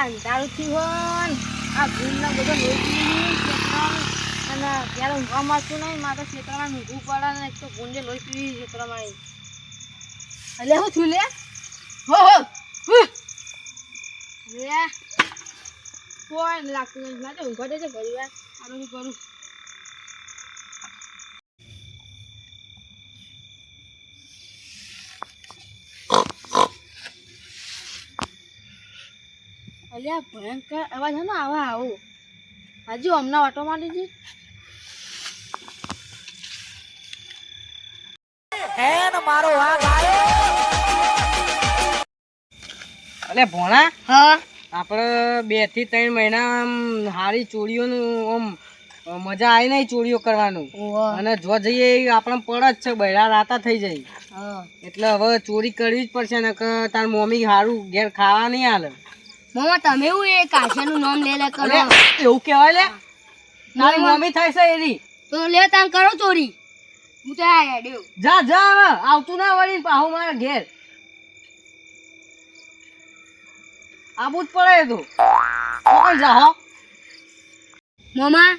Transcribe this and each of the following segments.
અંધારું થયું આ ભૂલનો બધો લોહી પીવી અને ત્યારે ઊંઘવા મળતું નહીં મારે ક્ષેત્રમાં ઊંઘવું પડે ને એક તો ગુંજે લોહી પીવી ક્ષેત્રમાં એટલે શું થયું લે હો લે કોઈ લાગતું નહીં મારે ઊંઘવા દેજે ઘણી વાર આનું કરું અલ્યા ભયંકર અવાજ હે ને આવા આવો હજુ હમણાં ઓટો મારી છે મારો વાઘ આવ્યો. અલે ભોણા હા આપણે 2 થી 3 મહિના આમ હારી ચોરીઓનું આમ મજા આવી નહીં ચોરીઓ કરવાનું અને જો જઈએ આપણે પડ જ છે બૈરા રાતા થઈ જાય એટલે હવે ચોરી કરવી જ પડશે ને કે તાર મમ્મી હારું ઘેર ખાવા નહીં હાલે. મામા તમે એવું એ કાશાનું નામ લે લે કરો એવું કહેવાય લે તારી મમ્મી થાય છે એરી તો લે તાન કરો ચોરી હું તો આ હેડ્યો જા જા હવે આવતું ના વળી પાહુ મારા ઘેર આબુ જ પડે તો કોણ જા હો મામા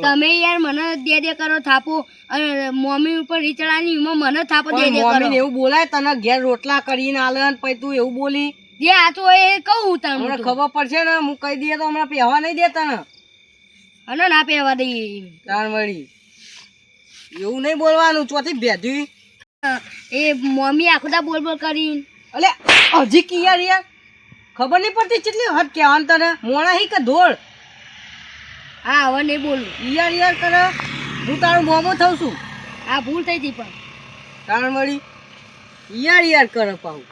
તમે યાર મને દે કરો થાપો અને મમ્મી ઉપર રીચડાની એમાં મને થાપો દે કરો મમ્મીને એવું બોલાય તને ઘેર રોટલા કરીને આલે ને પછી તું એવું બોલી જે આ તો એ કહું તમને ખબર પડશે ને હું કહી દઈએ તો હમણાં પહેવા નહીં દેતા ને અને ના પહેવા દઈએ તાણ વળી એવું નહીં બોલવાનું ચોથી ભેધી એ મમ્મી આખુદા બોલ બોલ કરીને અલે હજી કિયાર યાર ખબર નહીં પડતી કેટલી હદ કહેવાનું તને મોણા હી કે ધોળ હા હવે નહીં બોલું યાર યાર કરે હું તારું મોમો થઉં છું આ ભૂલ થઈ હતી પણ તાણ વળી યાર યાર કરે પાઉં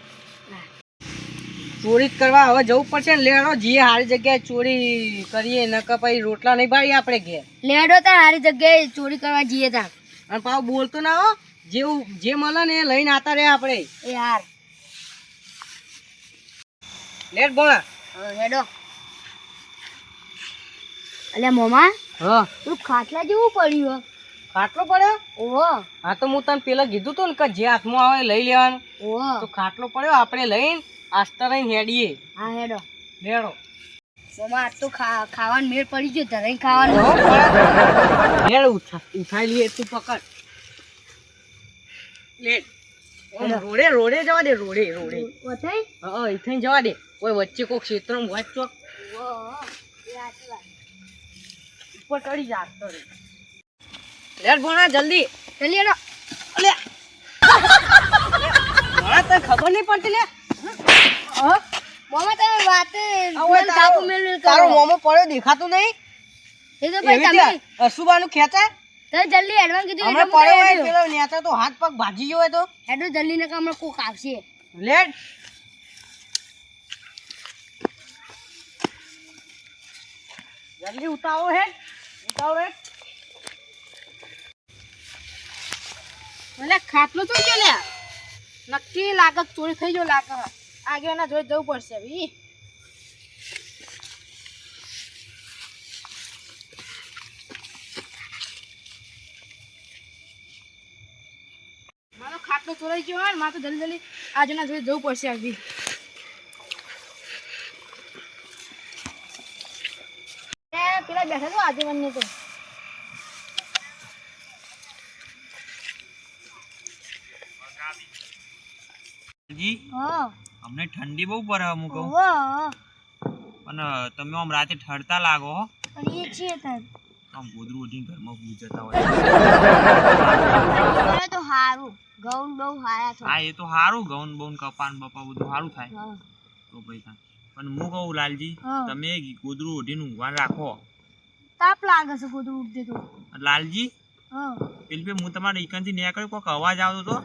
ચોરી કરવા હવે જવું પડશે ને લેડો જે સારી જગ્યાએ ચોરી કરીએ નકર પછી રોટલા નહીં ભાઈ આપણે ઘેર લેડો તાર સારી જગ્યાએ ચોરી કરવા જઈએ તાર અને પાછું બોલતો ના હો જેવું જે મળે ને એ લઈને આતા રહે આપણે એ હાર લેટ બોલા હેડો અલ્યા મોમા હા તું ખાટલા જેવું પડ્યું ખાટલો પડ્યો ઓહો હા તો હું તને પેલા કીધું તું ને કે જે હાથમાં આવે લઈ લેવાનું ઓહો તો ખાટલો પડ્યો આપણે લઈને આસ્તા લઈને હેડીએ હા હેડો લેડો મોમા આજ તો ખાવાનું મેળ પડી ગયો ધરાઈ ખાવાનું લેડ ઉઠાઈ લઈએ તું પકડ લેડ રોડે રોડે જવા દે રોડે રોડે વથાઈ હા ઇથે જવા દે કોઈ વચ્ચે કોઈ ક્ષેત્રમાં વાત ચોક ઉપર ચડી જા તો લેડ ભણા જલ્દી જલ્દી હેડો અલે ભણા તને ખબર નહીં પડતી લે હા મોમા તમે વાત તારો મોમો પડ્યો દેખાતું નહીં એ તો ભાઈ તમે અશુબાનું ખેંચાય તમે જલ્દી હેડવાનું કીધું હમણાં પડ્યો હોય પેલો નેચા તો હાથ પગ ભાજી ગયો હોય તો હેડો જલ્દી ને હમણાં કોક આવશે લેડ જલ્દી ઉતાવો હે ઉતાવો હે એટલે ખાટલો તો ગયો લે નક્કી લાગત ચોરી થઈ ગયો લાગે આગળ એના જોઈ જવું પડશે ભી મારો ખાટલો ચોરાઈ ગયો હોય ને મારે તો જલ્દી જલ્દી આજે ના જોઈ જવું પડશે આવી પેલા બેઠા તો આજે મને તો જી અમને ઠંડી બહુ પડે હું કહું અને તમે આમ રાતે ઠરતા લાગો હો આમ ગોદરું ઉઠીને ઘરમાં ભૂલ જતા હોય તો હારું ગૌન બહુ હારા થાય હા એ તો સારું ગૌન બૌન કપાન બપા બધું સારું થાય તો ભાઈ થાય પણ હું કહું લાલજી તમે ગોદરું ઉઠીને ઊંઘવાન રાખો તાપ લાગે છે ગોદરું ઉઠે તો લાલજી પેલી હું તમારે ઈકનથી નીકળ્યો કોઈક અવાજ આવતો તો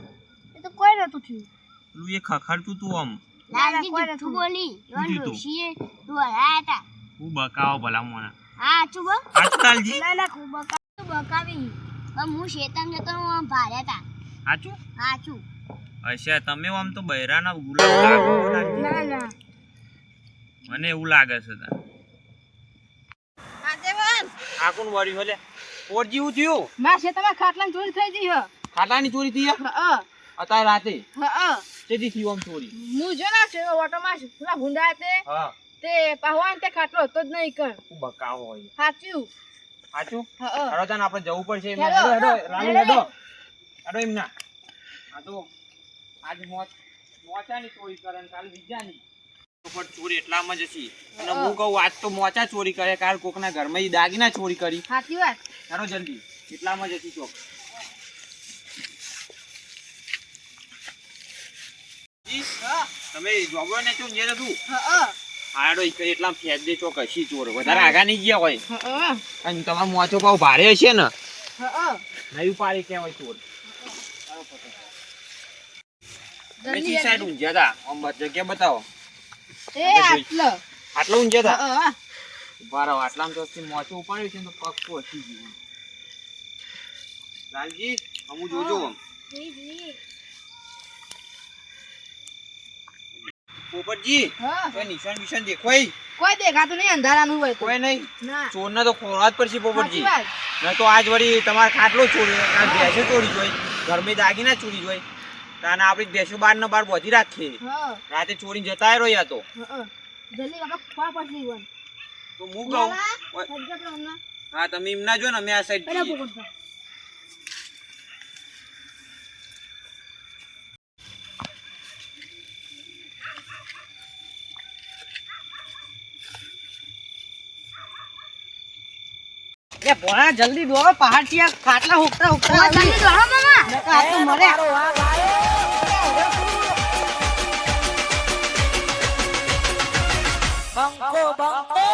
એ તો કોઈ નતું થયું પેલું એ ખખડતું તું આમ લાલજી જુઠ્ઠું બોલી ડોશીએ દોરાયા હતા હું બકાવો ભલા મોના હા ચુબ સાચું લાલજી ના ખૂબ બકાવી હું શેતમ જતો હું ભાર્યા હતા સાચું સાચું અચ્છા તમે આમ તો બૈરાના ગુલાબ લાગો લાલજી ના ના મને એવું લાગે છે તા આગેવાન આ કોણ વાળી હલે ઓર જીવું થયું ના શેતમાં ખાટલાની ચોરી થઈ ગઈ હે ખાટાની ચોરી થઈ હા અત્યારે રાતે હા તેથી થયું આમ ચોરી હું જો ના છે ઓટોમાં પેલા ગુંડા તે હા તે પાહવાન તે ખાટલો હતો જ નહીં કણ હું બકાવો હોય સાચું સાચું હા હેડો તાન આપણે જવું પડશે એમને. હેડો. હેડો હેડો લાલુ હેડો. હેડો હેડો એમના આ તો આજ મોચાની ચોરી કરે ને કાલ બીજાની પણ ચોરી એટલામાં જ હશે. અને હું કહું આજ તો મોચા ચોરી કરે કાલ કોકના ઘરમાં ઈ દાગીના ચોરી કરી. સાચી વાત હેડો જલ્દી એટલામાં જ હશે ચોક. ઈ, તમે જોબો ને શું જે તું હા આડો એટલા ફેંક દે ચોક હશી ચોર વધારે આગા નહીં ગયા હોય હા અને તમારો મોચો પાવ ભારે હશે ને હા નયું પાડી કહેવાય ચોર. જલ્દી સાઈડ ઊંઝ્યા હતા આમ જગ્યા બતાવો. એ આટલો આટલા ઊંઝ્યા હતા હા ઉભા રહો. આટલામાં તો મોચું ઉપાડ્યું છે ને તો પગ તો હસી ગયું. લાલજી અમુ જોજો આમ. પોપટજી હા કોઈ નિશાન બિશાન દેખાય? કોઈ દેખાતું નહીં અંધારાનું હોય તો કોઈ નહીં. ના ચોરને તો ખોરવા જ પડશે પોપટજી. સાચી વાત ન તો આજ વળી તમારે ખાટલો ચોરી કાલ ભેંસો ચોરી જોઈ ઘરમાં દાગીના ચોરી જોઈ તાને આપણી ભેંસો બાર ને બાર બોધી રાખીએ હા રાતે ચોરી જતા રહ્યા તો હા જલ્દી બાપા ખવા પડશે ઈવન તો હું કહું સજ્જડ હમણાં હા તમે એમ ના જો ને અમે આ સાઈડ અરે પોપટભાઈ એ ભોળા જલ્દી દોડો પહાડ થી આ ખાટલા હુકતા હુકતા જલ્દી દોડો મામા નકર આ તો મરે બંકો બંકો